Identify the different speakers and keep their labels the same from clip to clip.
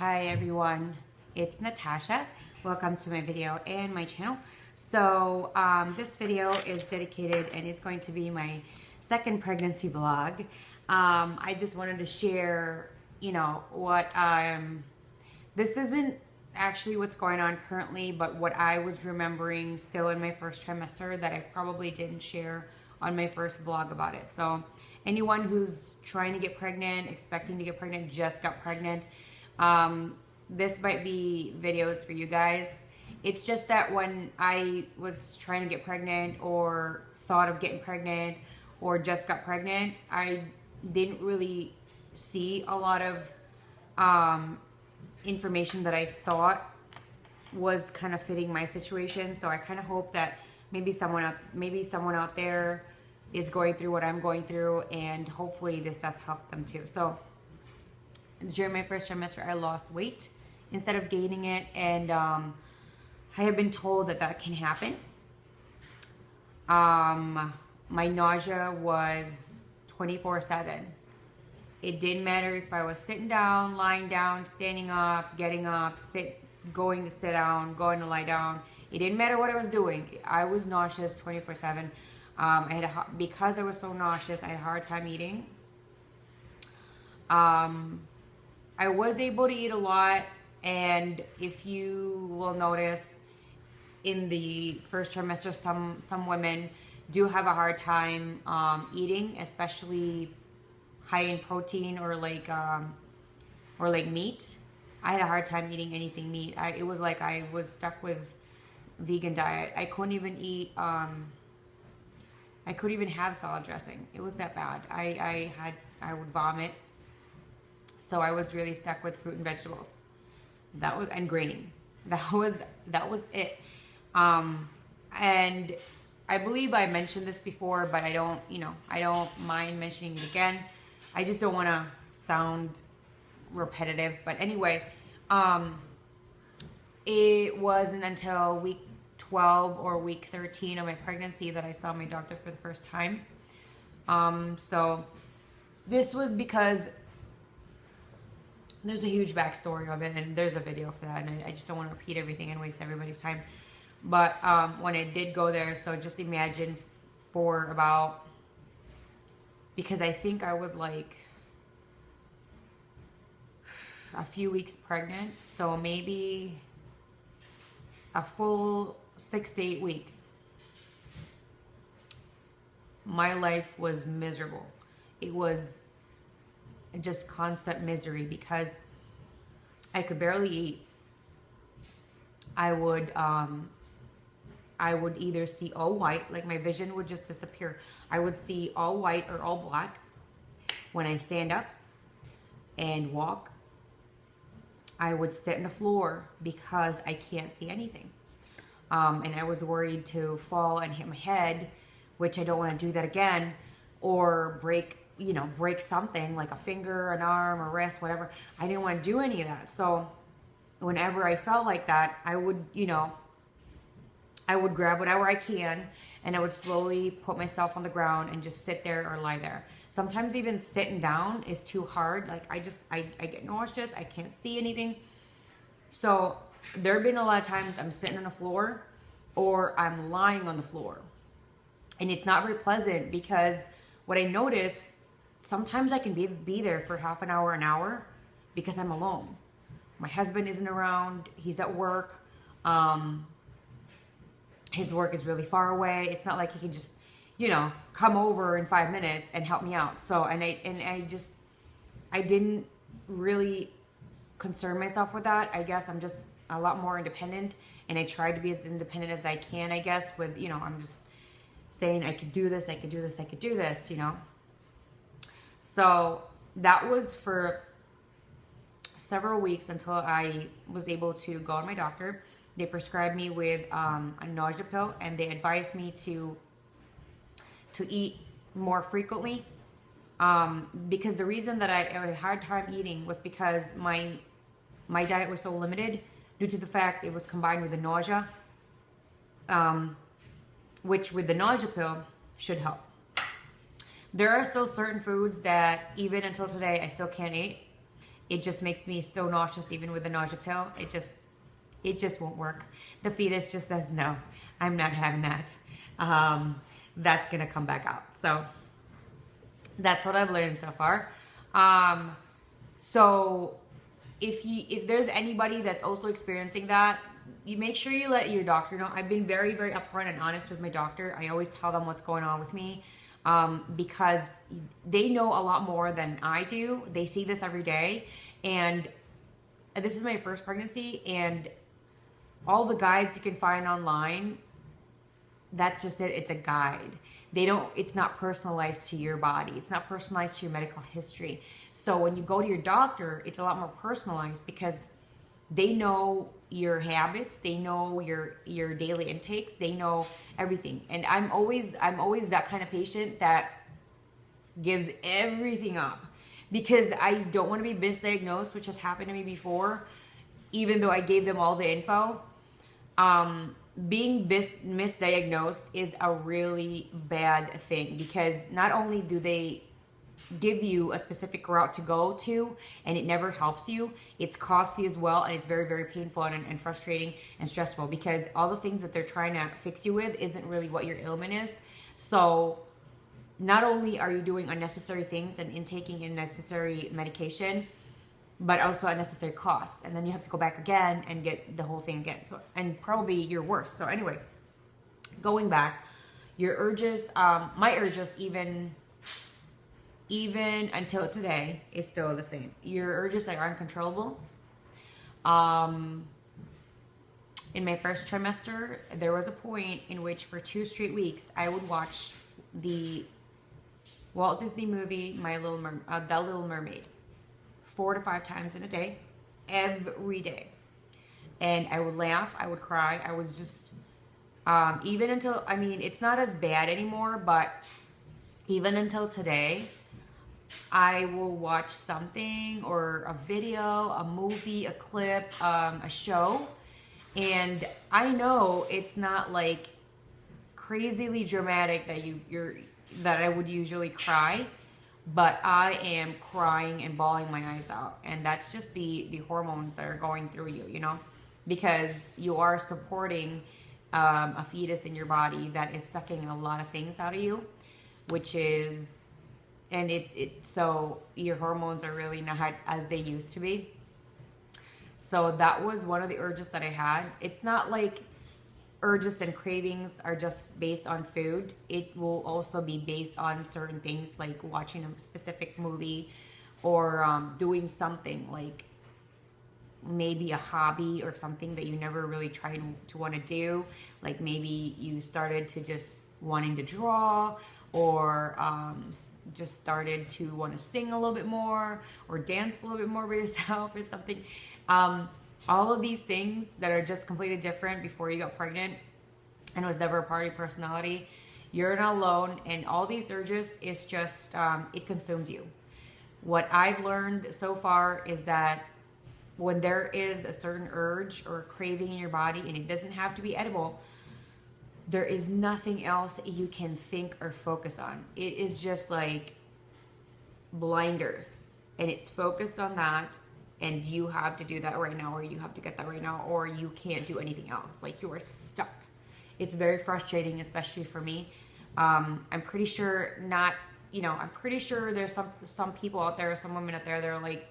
Speaker 1: Hi everyone, it's Natasha. Welcome to my video and my channel. So this video is dedicated and it's going to be my second pregnancy vlog. I just wanted to share, what this isn't actually what's going on currently, but what I was remembering still in my first trimester that I probably didn't share on my first vlog about it. So anyone who's trying to get pregnant, expecting to get pregnant, just got pregnant, this might be videos for you guys. It's just that when I was trying to get pregnant or thought of getting pregnant or just got pregnant, I didn't really see a lot of information that I thought was kind of fitting my situation. So I kind of hope that maybe someone out there is going through what I'm going through, and hopefully this does help them too. So during my first trimester, I lost weight instead of gaining it, and I have been told that that can happen. My nausea was 24/7. It didn't matter if I was sitting down, lying down, standing up, getting up, going to sit down, going to lie down. It didn't matter what I was doing. I was nauseous 24/7. Because I was so nauseous, I had a hard time eating. I was able to eat a lot, and if you will notice, in the first trimester, some women do have a hard time eating, especially high in protein or like meat. I had a hard time eating anything meat. It was like I was stuck with vegan diet. I couldn't even eat. I couldn't even have salad dressing. It was that bad. I would vomit. So I was really stuck with fruit and vegetables. And grain. That was it. And I believe I mentioned this before, but I don't mind mentioning it again. I just don't want to sound repetitive. But anyway, it wasn't until week 12 or week 13 of my pregnancy that I saw my doctor for the first time. So this was because there's a huge backstory of it, and there's a video for that, and I just don't want to repeat everything and waste everybody's time. But when I did go there, so just imagine because I think I was like a few weeks pregnant, so maybe a full 6 to 8 weeks, my life was miserable. It was just constant misery because I could barely eat. I would either see all white, like my vision would just disappear. I would see all white or all black. When I stand up and walk, I would sit on the floor because I can't see anything. And I was worried to fall and hit my head, which I don't want to do that again, or break something like a finger, an arm, a wrist, whatever. I didn't want to do any of that. So whenever I felt like that, I would grab whatever I can, and I would slowly put myself on the ground and just sit there or lie there. Sometimes even sitting down is too hard. Like I get nauseous. I can't see anything. So there have been a lot of times I'm sitting on the floor or I'm lying on the floor. And it's not very pleasant because what I notice, sometimes I can be there for half an hour because I'm alone. My husband isn't around. He's at work. His work is really far away. It's not like he can just, come over in 5 minutes and help me out. So, I didn't really concern myself with that. I guess I'm just a lot more independent, and I tried to be as independent as I can, I guess, with, I'm just saying I could do this, I could do this, I could do this, So that was for several weeks until I was able to go to my doctor. They prescribed me with a nausea pill, and they advised me to eat more frequently. Because the reason that I had a hard time eating was because my diet was so limited due to the fact it was combined with the nausea, which with the nausea pill should help. There are still certain foods that even until today I still can't eat. it just makes me so nauseous, even with the nausea pill. It just won't work. The fetus just says, no, I'm not having that. That's going to come back out. So that's what I've learned so far. So if there's anybody that's also experiencing that, you make sure you let your doctor know. I've been very, very upfront and honest with my doctor. I always tell them what's going on with me, because they know a lot more than I do. They see this every day. And this is my first pregnancy, and all the guides you can find online, that's just it. It's a guide. It's not personalized to your body. It's not personalized to your medical history. So when you go to your doctor, it's a lot more personalized, because they know your habits, they know your daily intakes, they know everything. And I'm always that kind of patient that gives everything up, because I don't want to be misdiagnosed, which has happened to me before, even though I gave them all the info. Being misdiagnosed is a really bad thing, because not only do they give you a specific route to go to and it never helps you, it's costly as well, and it's very, very painful and frustrating and stressful, because all the things that they're trying to fix you with isn't really what your ailment is. So not only are you doing unnecessary things and intaking unnecessary medication, but also unnecessary costs, and then you have to go back again and get the whole thing again. So, and probably you're worse. So anyway, going back, your urges, my urges, even until today, is still the same. Your urges are uncontrollable. In my first trimester, there was a point in which for 2 straight weeks, I would watch the Walt Disney movie, The Little Mermaid, 4 to 5 times in a day, every day. And I would laugh, I would cry. I was just, even until, I mean, it's not as bad anymore, but even until today, I will watch something, or a video, a movie, a clip, a show, and I know it's not like crazily dramatic that I would usually cry, but I am crying and bawling my eyes out, and that's just the hormones that are going through you, you know, because you are supporting a fetus in your body that is sucking a lot of things out of you, which is, and so your hormones are really not as they used to be. So that was one of the urges that I had. It's not like urges and cravings are just based on food. It will also be based on certain things, like watching a specific movie, or doing something like maybe a hobby or something that you never really tried to want to do. Like maybe you started to just wanting to draw, or just started to want to sing a little bit more, or dance a little bit more by yourself or something. All of these things that are just completely different before you got pregnant and was never a part of your personality, you're not alone. And all these urges is just, it consumes you. What I've learned so far is that when there is a certain urge or craving in your body, and it doesn't have to be edible, there is nothing else you can think or focus on. It is just like blinders, and it's focused on that, and you have to do that right now, or you have to get that right now, or you can't do anything else. Like, you are stuck. It's very frustrating, especially for me. I'm pretty sure I'm pretty sure there's some people out there, some women out there that are like,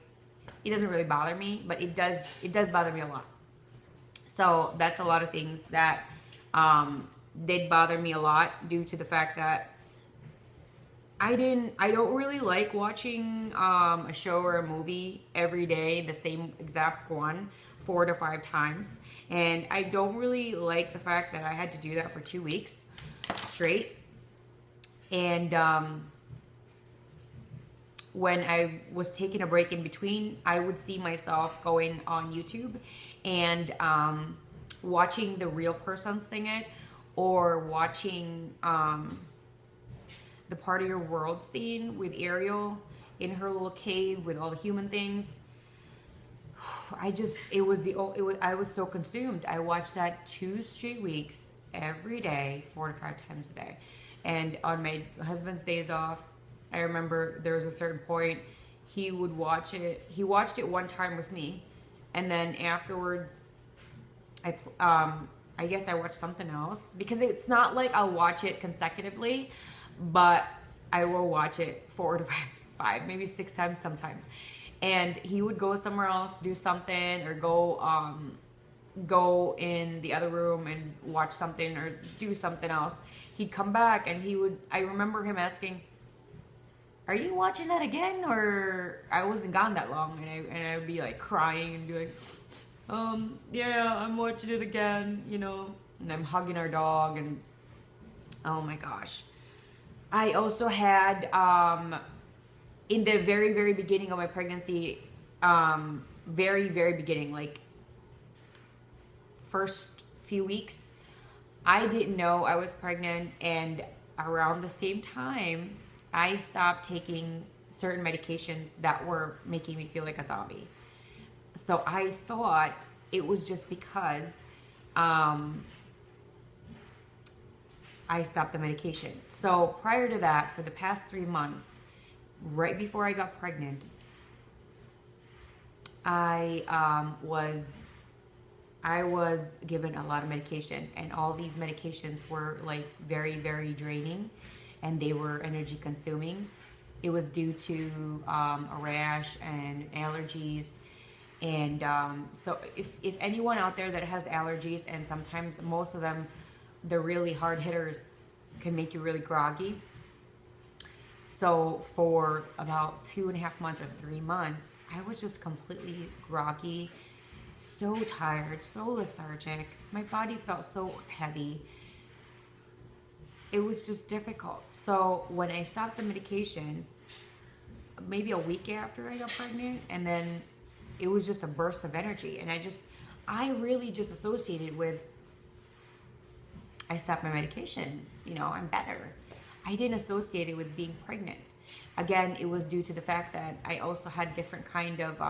Speaker 1: it doesn't really bother me, but it does bother me a lot. So that's a lot of things that did bother me a lot, due to the fact that I don't really like watching a show or a movie every day, the same exact one, 4 to 5 times. And I don't really like the fact that I had to do that for 2 weeks straight. And when I was taking a break in between, I would see myself going on YouTube and watching the real person sing it, or watching the Part of Your World scene with Ariel in her little cave with all the human things. I was so consumed. I watched that 2 straight weeks, every day, 4 to 5 times a day. And on my husband's days off, I remember there was a certain point he would watch it. He watched it one time with me, and then afterwards, I guess I watched something else, because it's not like I'll watch it consecutively, but I will watch it 4 to 5, maybe 6 times sometimes. And he would go somewhere else, do something, or go in the other room and watch something or do something else. He'd come back and I remember him asking, "Are you watching that again?" Or I wasn't gone that long, and I would be like crying and be like, "Yeah, I'm watching it again," you know, and I'm hugging our dog, and oh my gosh. I also had, in the very, very beginning of my pregnancy, very, very beginning, like first few weeks, I didn't know I was pregnant, and around the same time, I stopped taking certain medications that were making me feel like a zombie. So I thought it was just because I stopped the medication. So prior to that, for the past 3 months, right before I got pregnant, I was given a lot of medication, and all these medications were like very, very draining, and they were energy consuming. It was due to a rash and allergies. And so if anyone out there that has allergies, and sometimes most of them, the really hard hitters, can make you really groggy. So for about 2.5 months or 3 months, I was just completely groggy, so tired, so lethargic. My body felt so heavy. It was just difficult. So when I stopped the medication, maybe a week after I got pregnant, and then it was just a burst of energy. And I really just associated with, I stopped my medication, you know, I'm better. I didn't associate it with being pregnant. Again, it was due to the fact that I also had different kind of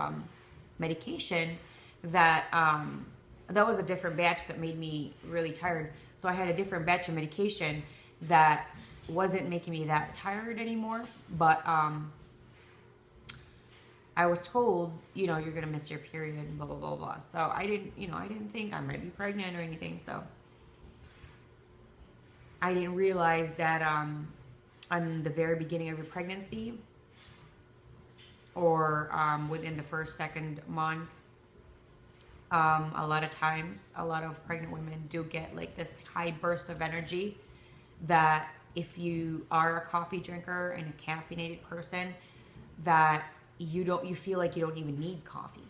Speaker 1: medication that was a different batch that made me really tired. So I had a different batch of medication that wasn't making me that tired anymore. But I was told, you know, you're gonna miss your period and blah blah blah blah. So I didn't think I might be pregnant or anything. So I didn't realize that on the very beginning of your pregnancy, or within the first, second month, a lot of times, a lot of pregnant women do get like this high burst of energy that if you are a coffee drinker and a caffeinated person, that you feel like you don't even need coffee.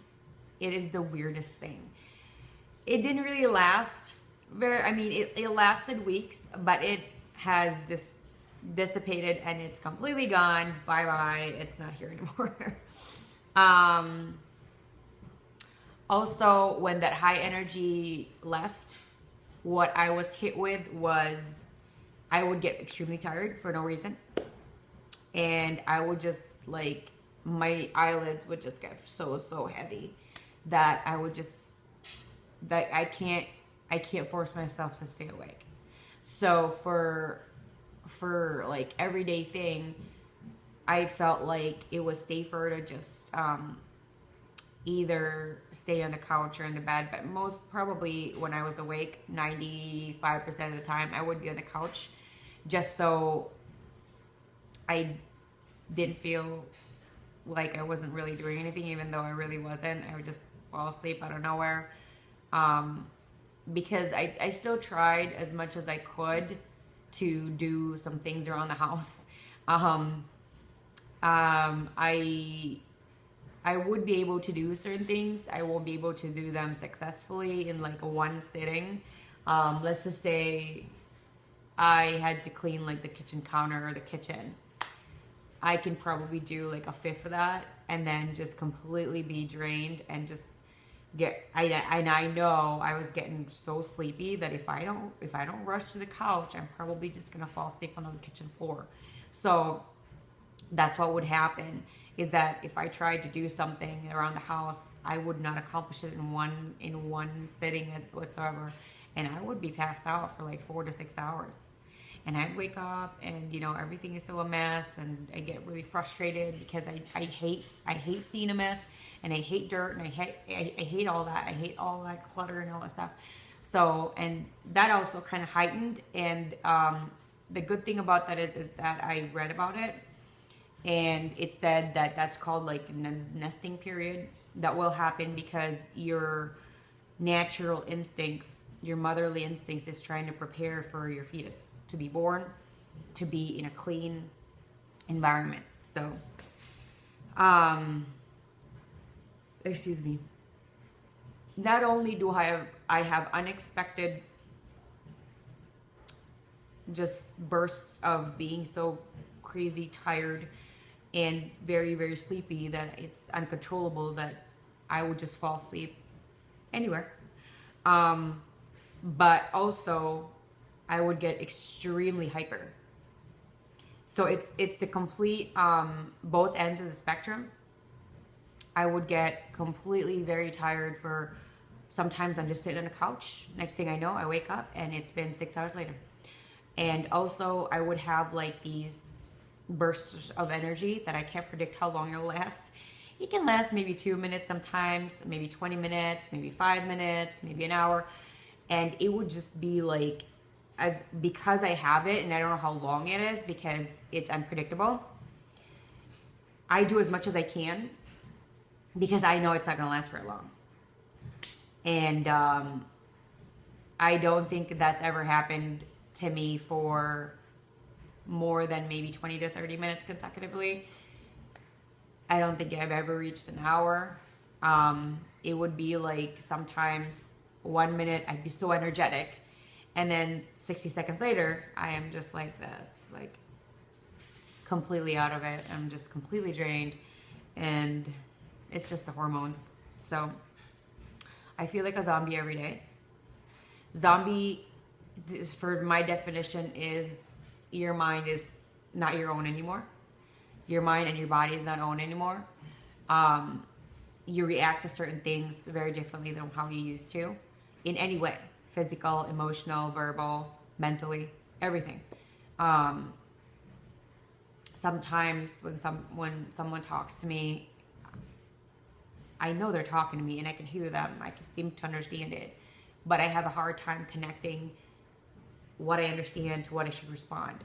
Speaker 1: It is the weirdest thing. It didn't really last it lasted weeks, but it has dissipated, and it's completely gone. Bye bye. It's not here anymore. Also, when that high energy left, what I was hit with was I would get extremely tired for no reason, and I would just like, my eyelids would just get so heavy that I can't force myself to stay awake. So for like everyday thing, I felt like it was safer to just either stay on the couch or in the bed. But most probably when I was awake, 95% of the time, I would be on the couch, just so I didn't feel like I wasn't really doing anything, even though I really wasn't. I would just fall asleep out of nowhere. Because I still tried as much as I could to do some things around the house. I would be able to do certain things. I won't be able to do them successfully in like one sitting. Let's just say I had to clean like the kitchen counter or the kitchen. I can probably do like a fifth of that, and then just completely be drained and just I know I was getting so sleepy that if I don't rush to the couch, I'm probably just gonna fall asleep on the kitchen floor. So that's what would happen, is that if I tried to do something around the house, I would not accomplish it in one sitting whatsoever, and I would be passed out for like 4 to 6 hours. and I'd wake up and, you know, everything is still a mess, and I get really frustrated because I hate seeing a mess, and I hate dirt, and I hate all that. I hate all that clutter and all that stuff. So, and that also kind of heightened. And the good thing about that is that I read about it, and it said that that's called like nesting period. That will happen because your natural instincts, your motherly instincts, is trying to prepare for your fetus to be born, to be in a clean environment. So, excuse me. Not only do I have unexpected just bursts of being so crazy tired and very, very sleepy that it's uncontrollable, that I would just fall asleep anywhere. But also I would get extremely hyper. So it's the complete, both ends of the spectrum. I would get completely very tired for, sometimes I'm just sitting on a couch. Next thing I know, I wake up and it's been 6 hours later. And also I would have like these bursts of energy that I can't predict how long it'll last. It can last maybe 2 minutes sometimes, maybe 20 minutes, maybe 5 minutes, maybe an hour. And it would just be like, because I have it and I don't know how long it is because it's unpredictable, I do as much as I can because I know it's not going to last very long. And I don't think that's ever happened to me for more than maybe 20 to 30 minutes consecutively. I don't think I've ever reached an hour. It would be like sometimes 1 minute I'd be so energetic, and then 60 seconds later I am just like this, like completely out of it. I'm just completely drained, and it's just the hormones. So I feel like a zombie every day. Zombie, for my definition, is your mind is not your own anymore. Your mind and your body is not owned anymore. You react to certain things very differently than how you used to, in any way: physical, emotional, verbal, mentally, everything. Sometimes when someone talks to me, I know they're talking to me and I can hear them. I can seem to understand it, but I have a hard time connecting what I understand to what I should respond.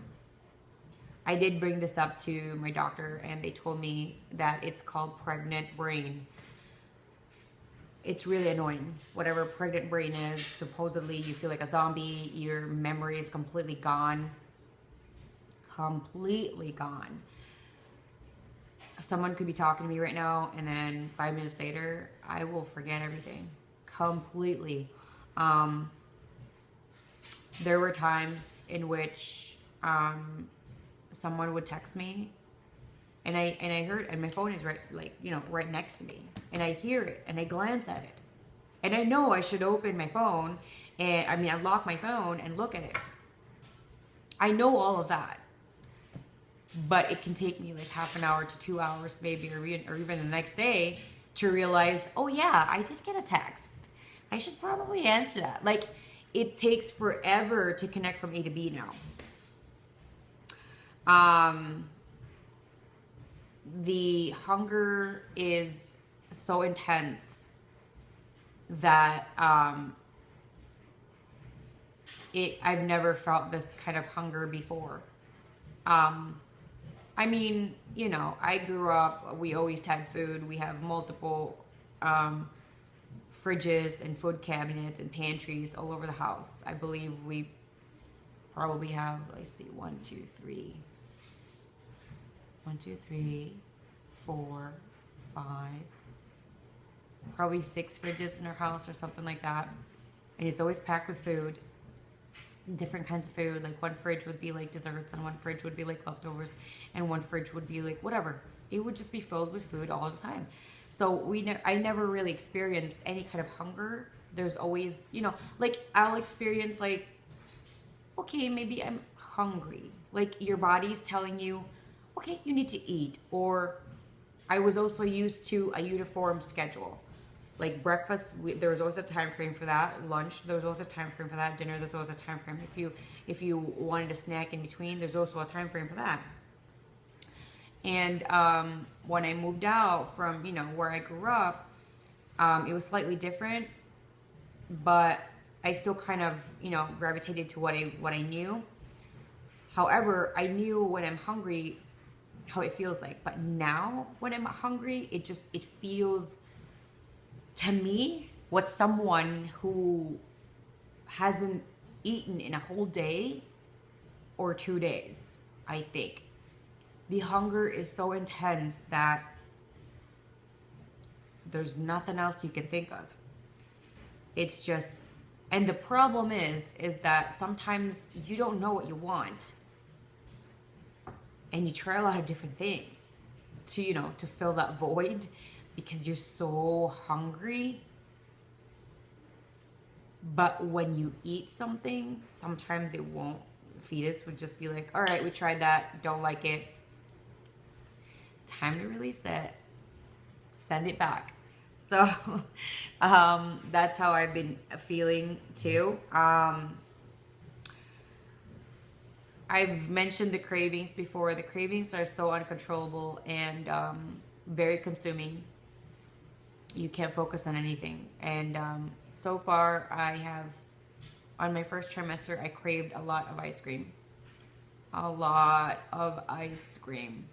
Speaker 1: I did bring this up to my doctor, and they told me that it's called pregnant brain. It's really annoying. Whatever pregnant brain is, supposedly you feel like a zombie, your memory is completely gone. Completely gone. Someone could be talking to me right now, and then 5 minutes later, I will forget everything. Completely. There were times in which someone would text me, and I heard, and my phone is right, like, you know, right next to me, and I hear it and I glance at it, and I know I should open my phone, and I lock my phone and look at it. I know all of that, but it can take me like half an hour to 2 hours maybe, or even the next day to realize, oh yeah, I did get a text. I should probably answer that. Like, it takes forever to connect from A to B now. The hunger is so intense that I've never felt this kind of hunger before. I mean, you know, I grew up, we always had food. We have multiple fridges and food cabinets and pantries all over the house. I believe we probably have, let's see, 1, 2, 3, 4, 5, probably 6 fridges in our house or something like that. And it's always packed with food, different kinds of food. Like, one fridge would be like desserts, and one fridge would be like leftovers, and one fridge would be like whatever. It would just be filled with food all the time. So I never really experienced any kind of hunger. There's always, you know, like, I'll experience like, okay, maybe I'm hungry. Like, your body's telling you, okay, you need to eat. Or I was also used to a uniform schedule. Like breakfast, there was always a time frame for that. Lunch, there was always a time frame for that. Dinner, there's always a time frame. If you wanted a snack in between, there's also a time frame for that. And when I moved out from, you know, where I grew up, it was slightly different, but I still kind of, you know, gravitated to what I knew. However, I knew when I'm hungry how it feels like, but now when I'm hungry, it feels, to me, what someone who hasn't eaten in a whole day or 2 days, I think. The hunger is so intense that there's nothing else you can think of. It's just, and the problem is that sometimes you don't know what you want. And you try a lot of different things to, you know, to fill that void because you're so hungry. But when you eat something, sometimes it won't. Fetus would just be like, all right, we tried that, don't like it. Time to release it. Send it back. So that's how I've been feeling too. I've mentioned the cravings before. The cravings are so uncontrollable and very consuming. You can't focus on anything. And so far, I have, on my first trimester, I craved a lot of ice cream. A lot of ice cream.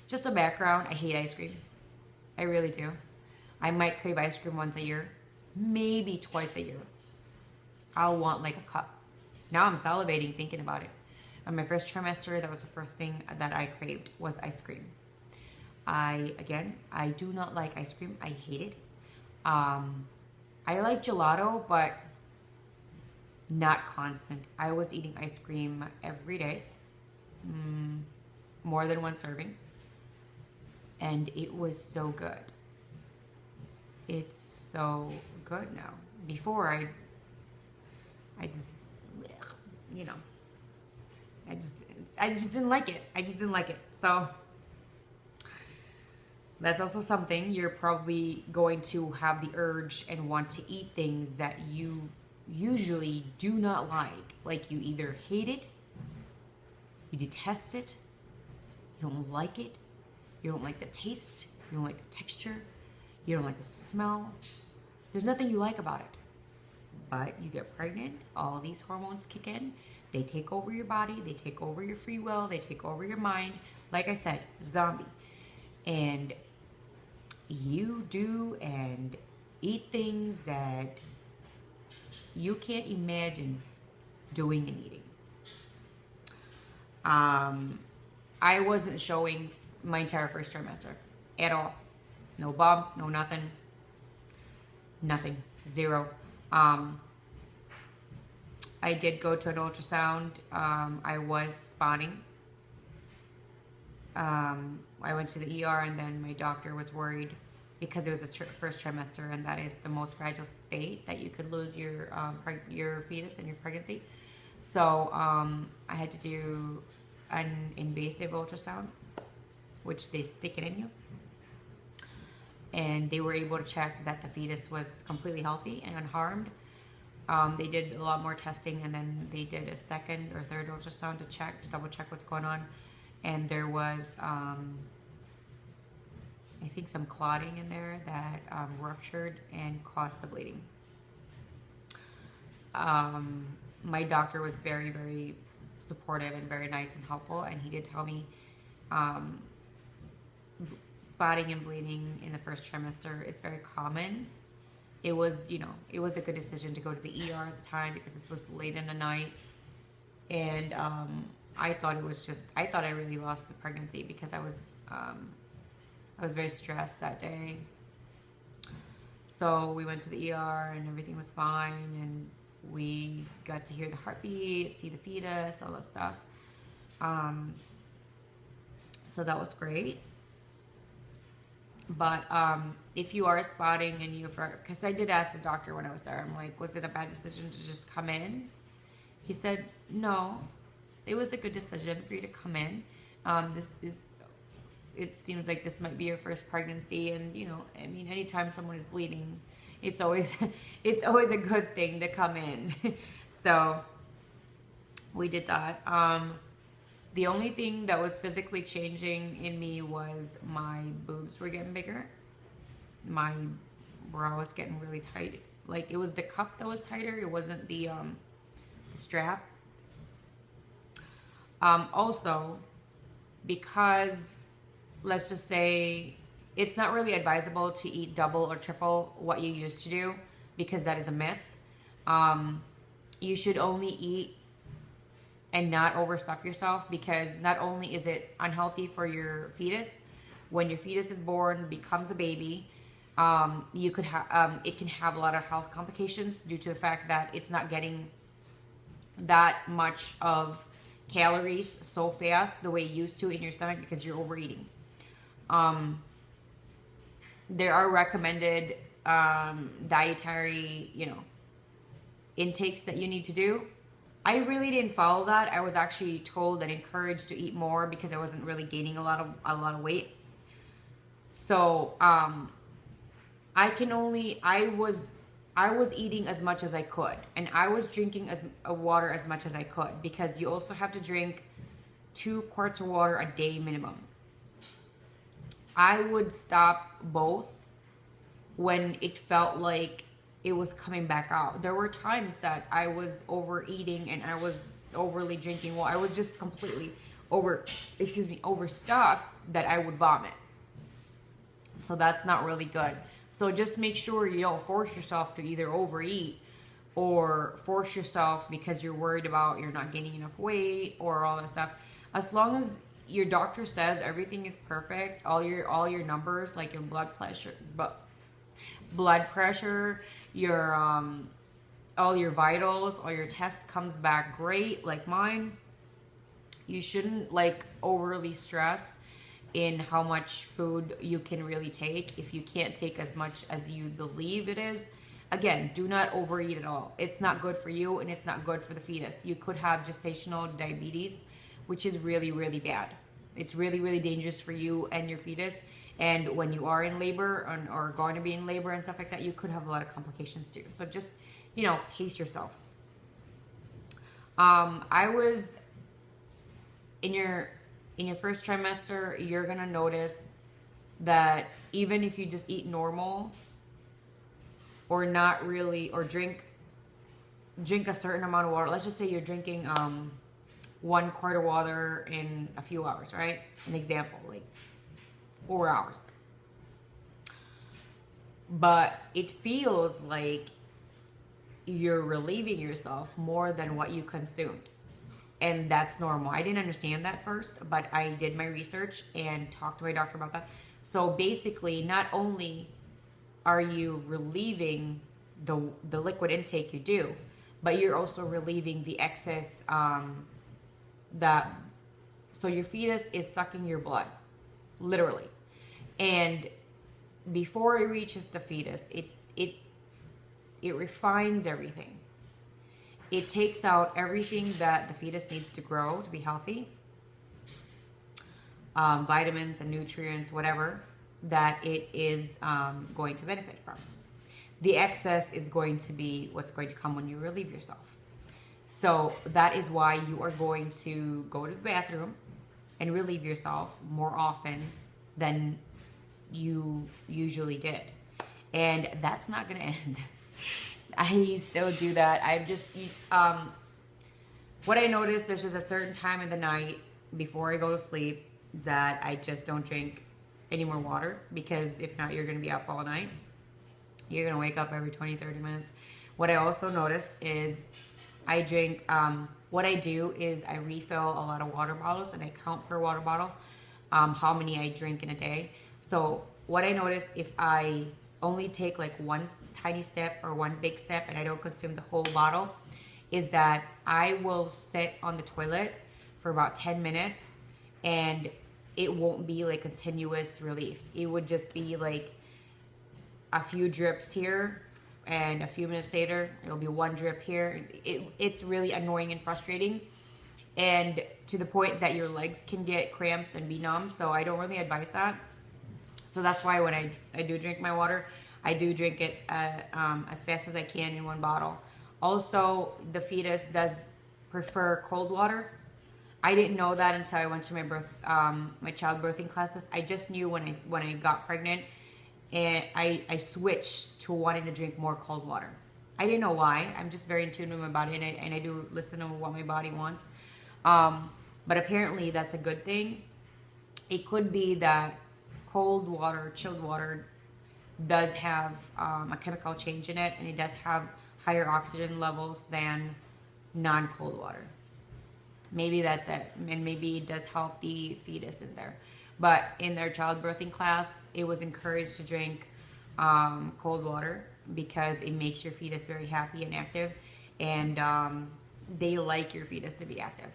Speaker 1: Just a background, I hate ice cream. I really do. I might crave ice cream once a year, maybe twice a year. I'll want like a cup. Now I'm salivating thinking about it. On my first trimester, that was the first thing that I craved was ice cream. I do not like ice cream. I hate it. I like gelato, but not constant. I was eating ice cream every day, more than one serving. And it was so good. It's so good now. Before I just, you know, I just didn't like it. I just didn't like it. So that's also something. You're probably going to have the urge and want to eat things that you usually do not like. Like you either hate it, you detest it, you don't like it, you don't like the taste, you don't like the texture, you don't like the smell. There's nothing you like about it. But you get pregnant, all these hormones kick in, they take over your body, they take over your free will, they take over your mind. Like I said, zombie. And you do and eat things that you can't imagine doing and eating. I wasn't showing my entire first trimester at all. No bump, no nothing. Nothing. Zero. I did go to an ultrasound. I was spotting. I went to the ER and then my doctor was worried because it was the first trimester and that is the most fragile state that you could lose your fetus in your pregnancy. So I had to do an invasive ultrasound, which they stick it in you. And they were able to check that the fetus was completely healthy and unharmed. They did a lot more testing and then they did a second or third ultrasound to double check what's going on. And there was, I think, some clotting in there that ruptured and caused the bleeding. My doctor was very, very supportive and very nice and helpful. And he did tell me spotting and bleeding in the first trimester is very common. It was, it was a good decision to go to the ER at the time because this was late in the night. And I thought I really lost the pregnancy because I was very stressed that day. So we went to the ER and everything was fine and we got to hear the heartbeat, see the fetus, all that stuff. So that was great. But if you are spotting and because I did ask the doctor when I was there, I'm like, was it a bad decision to just come in? He said, no, it was a good decision for you to come in. it seems like this might be your first pregnancy, and you know, I mean, anytime someone is bleeding, it's always it's always a good thing to come in. So we did that. The only thing that was physically changing in me was my boobs were getting bigger. My bra was getting really tight. Like, it was the cup that was tighter. It wasn't the strap. Also, because let's just say it's not really advisable to eat double or triple what you used to do, because that is a myth. You should only eat and not overstuff yourself, because not only is it unhealthy for your fetus, when your fetus is born, becomes a baby, you could have it can have a lot of health complications due to the fact that it's not getting that much of calories so fast the way you used to in your stomach, because you're overeating. There are recommended dietary, you know, intakes that you need to do. I really didn't follow that. I was actually told and encouraged to eat more because I wasn't really gaining a lot of weight. So I was eating as much as I could, and I was drinking water as much as I could, because you also have to drink 2 quarts of water a day minimum. I would stop both when it felt like it was coming back out. There were times that I was overeating and I was overly drinking. Well, I was just completely overstuffed that I would vomit. So that's not really good. So just make sure you don't force yourself to either overeat or force yourself because you're worried about you're not gaining enough weight or all that stuff. As long as your doctor says everything is perfect, all your numbers, like your blood pressure, your all your vitals, all your tests comes back great, like mine, you shouldn't like overly stress in how much food you can really take. If you can't take as much as you believe it is, again, do not overeat at all. It's not good for you, and it's not good for the fetus. You could have gestational diabetes, which is really, really bad. It's really, really dangerous for you and your fetus. And when you are in labor or going to be in labor and stuff like that, you could have a lot of complications too. So just, you know, pace yourself. I was in your first trimester, you're gonna notice that even if you just eat normal or not really, or drink a certain amount of water. Let's just say you're drinking 1 quart of water in a few hours, right? An example, like 4 hours. But it feels like you're relieving yourself more than what you consumed. And that's normal. I didn't understand that first, but I did my research and talked to my doctor about that. So basically, not only are you relieving the liquid intake you do, but you're also relieving the excess so your fetus is sucking your blood, literally. And before it reaches the fetus, it refines everything. It takes out everything that the fetus needs to grow to be healthy, vitamins and nutrients, whatever, that it is going to benefit from. The excess is going to be what's going to come when you relieve yourself. So that is why you are going to go to the bathroom and relieve yourself more often than you usually did. And that's not going to end. I still do that. I just, what I noticed, there's just a certain time in the night before I go to sleep that I just don't drink any more water, because if not, you're going to be up all night. You're going to wake up every 20, 30 minutes. What I also noticed is I drink, what I do is I refill a lot of water bottles, and I count per water bottle how many I drink in a day. So what I noticed, if I only take like 1 tiny sip or 1 big sip and I don't consume the whole bottle, is that I will sit on the toilet for about 10 minutes and it won't be like continuous relief. It would just be like a few drips here, and a few minutes later it'll be 1 drip here. It's really annoying and frustrating. and to the point that your legs can get cramps and be numb. So I don't really advise that. So that's why when I do drink my water, I do drink it as fast as I can in one bottle. Also, the fetus does prefer cold water. I didn't know that until I went to my my childbirthing classes. I just knew when I got pregnant, and I switched to wanting to drink more cold water. I didn't know why. I'm just very in tune with my body, and I do listen to what my body wants. But apparently that's a good thing. It could be that cold water, chilled water, does have a chemical change in it, and it does have higher oxygen levels than non-cold water. Maybe that's it, and maybe it does help the fetus in there. But in their childbirthing class, it was encouraged to drink cold water because it makes your fetus very happy and active, and they like your fetus to be active.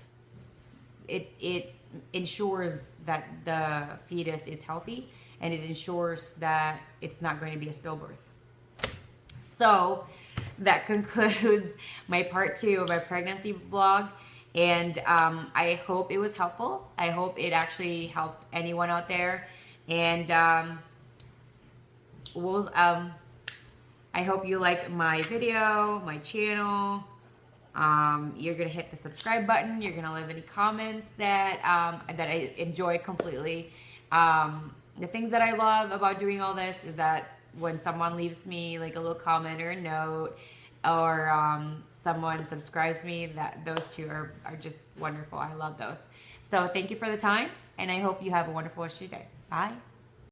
Speaker 1: It ensures that the fetus is healthy, and it ensures that it's not going to be a stillbirth. So that concludes my part 2 of my pregnancy vlog. And I hope it was helpful. I hope it actually helped anyone out there. And I hope you like my video, my channel. You're gonna hit the subscribe button. You're gonna leave any comments that I enjoy completely. The things that I love about doing all this is that when someone leaves me like a little comment or a note, or someone subscribes me, that those two are just wonderful. I love those. So thank you for the time, and I hope you have a wonderful rest of your day. Bye.